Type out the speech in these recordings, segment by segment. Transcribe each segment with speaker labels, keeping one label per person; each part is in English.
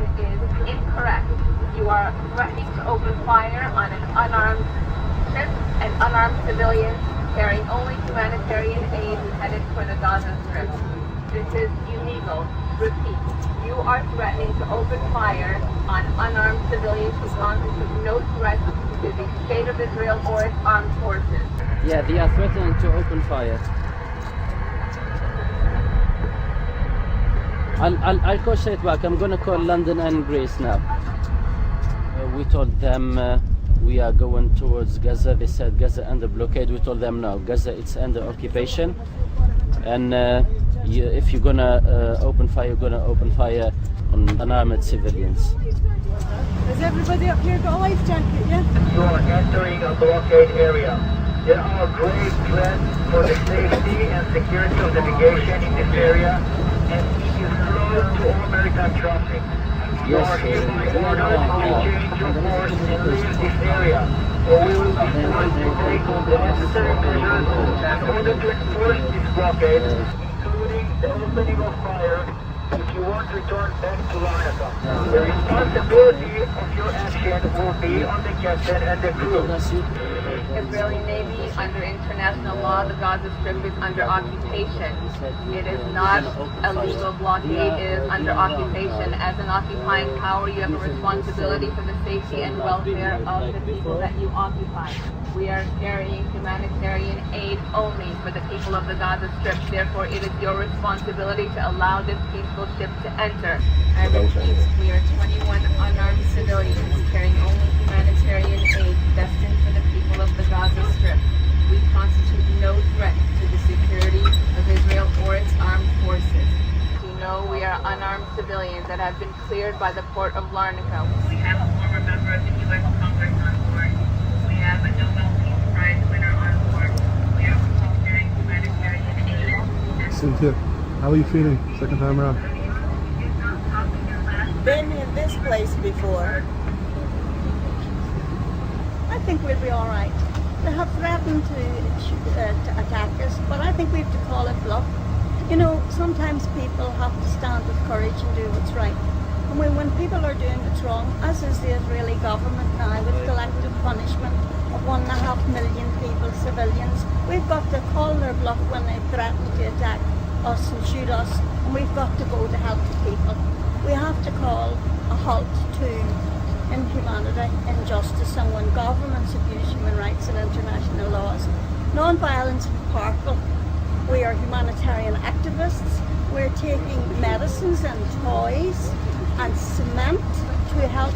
Speaker 1: information is incorrect. You are threatening to open fire on an unarmed ship and unarmed civilians carrying only humanitarian aid headed for the Gaza Strip. This is illegal. Repeat, you are threatening to open fire on unarmed civilians who constitute no threat to the state of Israel or its armed forces.
Speaker 2: Yeah, they are threatening to open fire. I'll call straight back. I'm gonna call London and Greece now. We told them we are going towards Gaza. They said Gaza under blockade. We told them no, Gaza it's under occupation, and if you're gonna open fire, you're gonna open fire on unarmed civilians.
Speaker 3: Has everybody up here got a life jacket? Yeah.
Speaker 4: You are entering a blockade area. There are grave threats for the safety and security of navigation in this area, and it is closed to all maritime traffic. You are hereby ordered to change your course and leave this area, or we will be forced to take the necessary measures in order to enforce this blockade, including the opening of fire if you want to return back to Larnaca. The responsibility of your action will be on the captain and the crew.
Speaker 1: Israeli Navy, under international law, the Gaza Strip is under occupation. It is not a legal blockade, it is under occupation. As an occupying power, you have a responsibility for the safety and welfare of the people that you occupy. We are carrying humanitarian aid only for the people of the Gaza Strip. Therefore, it is your responsibility to allow this peaceful ship to enter. I repeat, we are 21 unarmed civilians carrying only humanitarian aid destined for the people of the Gaza Strip. We constitute no threat to the security of Israel or its armed forces. You know we are unarmed civilians that have been cleared by the port of Larnaca. We have a former member of the U.S. Congress on board. We have a Nobel Peace Prize winner on board. We are all carrying humanitarian aid.
Speaker 5: Cynthia, how are you feeling second time around?
Speaker 3: Been in this place before. I think we'll be all right. They have threatened to attack us, but I think we have to call it bluff. You know, sometimes people have to stand with courage and do what's right. And when people are doing what's wrong, as is the Israeli government now with collective punishment of 1.5 million people, civilians, we've got to call their bluff when they threaten to attack us and shoot us, and we've got to go to help the people. We have to call a halt to inhumanity, injustice, and when governments abuse human rights and international laws. Non-violence is powerful. We are humanitarian activists. We're taking medicines and toys and cement to help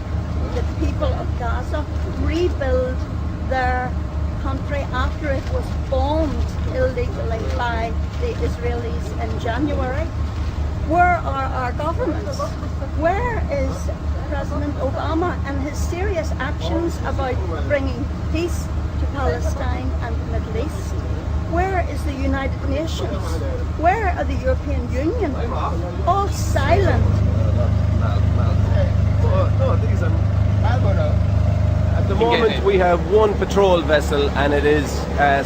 Speaker 3: the people of Gaza rebuild their country after it was bombed illegally by the Israelis in January. Where are our governments? Where is President Obama and his serious actions about bringing peace to Palestine and the Middle East? Where is the United Nations? Where are the European Union? All silent.
Speaker 6: At the moment we have one patrol vessel and it is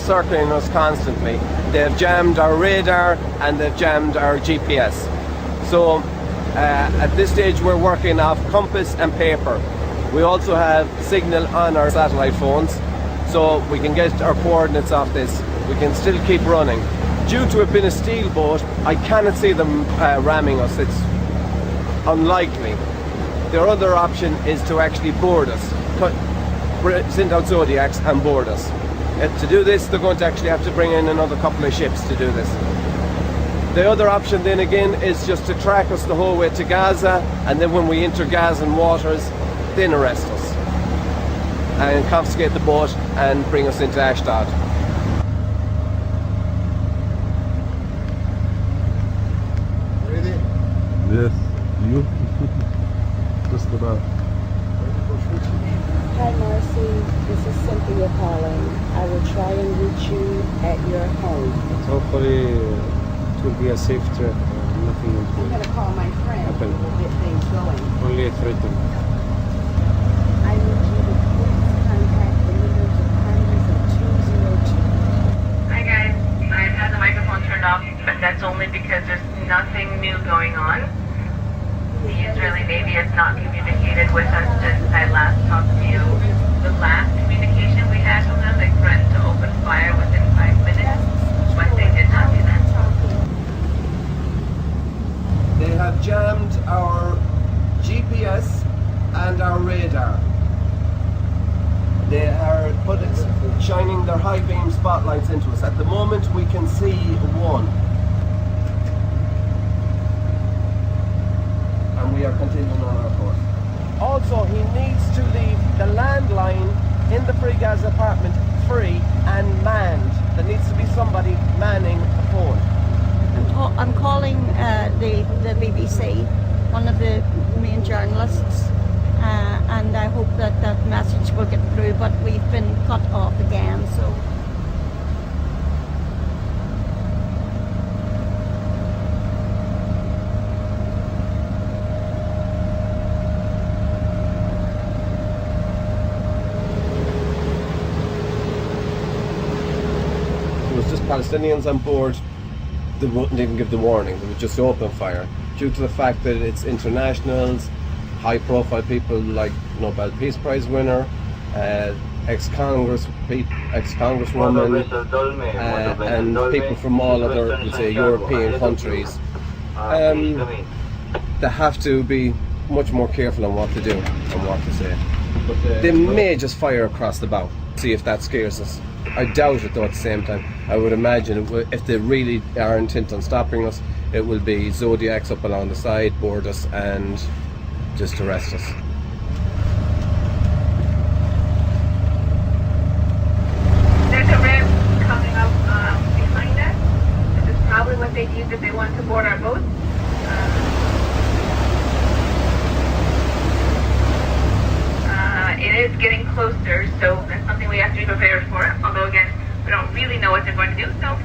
Speaker 6: circling us constantly. They've jammed our radar and they've jammed our GPS. So at this stage we're working off compass and paper. We also have signal on our satellite phones, so we can get our coordinates off this. We can still keep running. Due to it being a steel boat, I cannot see them ramming us. It's unlikely. Their other option is to actually board us, send out Zodiacs and board us. To do this, they're going to actually have to bring in another couple of ships to do this. The other option then again is just to track us the whole way to Gaza, and then when we enter Gazan waters, then arrest us and confiscate the boat and bring us into Ashdod.
Speaker 5: Ready? Yes. You? Just about.
Speaker 7: Hi Marcy, this is Cynthia calling. I will try and reach you at your home.
Speaker 8: Hopefully it will be a safe trip. Nothing will
Speaker 7: I'm going to call my friend
Speaker 8: happen.
Speaker 7: to get things going.
Speaker 8: Only a threaten.
Speaker 7: I need you to please contact the leaders of Congress at 202.
Speaker 1: Hi guys, I've had the microphone turned off, but that's only because there's nothing new going on. The Israeli Navy has not communicated with us since I last talked to you. The last communication we had from them, they threatened to open fire within 5 minutes, but they did not do that.
Speaker 6: They have jammed our GPS and our radar. They are shining their high beam spotlights into us. At the moment we can see one. And we are continuing on our course. Also, he needs to leave the landline in the FreeGaza apartment free and manned. There needs to be somebody manning the phone.
Speaker 3: I'm calling the BBC, one of the main journalists, and I hope that that message will get through, but we've been cut off again, so.
Speaker 6: It was just Palestinians on board. They wouldn't even give the warning, they would just open fire. Due to the fact that it's internationals, high profile people like Nobel Peace Prize winner, ex-congresswoman, and people from all other, let's say, European countries. They have to be much more careful on what to do and what to say. They may just fire across the bow, see if that scares us. I doubt it though at the same time. I would imagine if they really are intent on stopping us, it will be Zodiacs up along the side, board us and just arrest us.
Speaker 1: There's a rib coming up behind us. This is probably what they'd use if they wanted to board our boat. It is getting closer, so that's something we have to be prepared for. Although again, we don't really know what they're going to do, so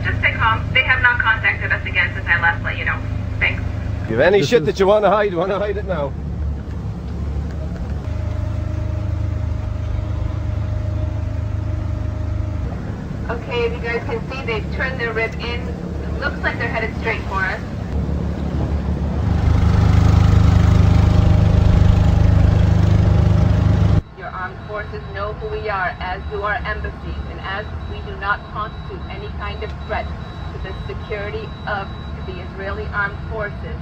Speaker 1: just stay calm. They have not contacted us again since I last let you know. Thanks.
Speaker 6: If you have any shit that you want to hide it now.
Speaker 1: Okay, if you guys can see, they've turned their rib in. It looks like they're headed straight for us. Your armed forces know who we are, as do our embassies, and as we do not constitute any kind of threat to the security of the Israeli armed forces,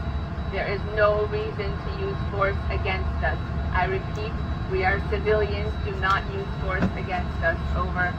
Speaker 1: there is no reason to use force against us. I repeat, we are civilians. Do not use force against us. Over.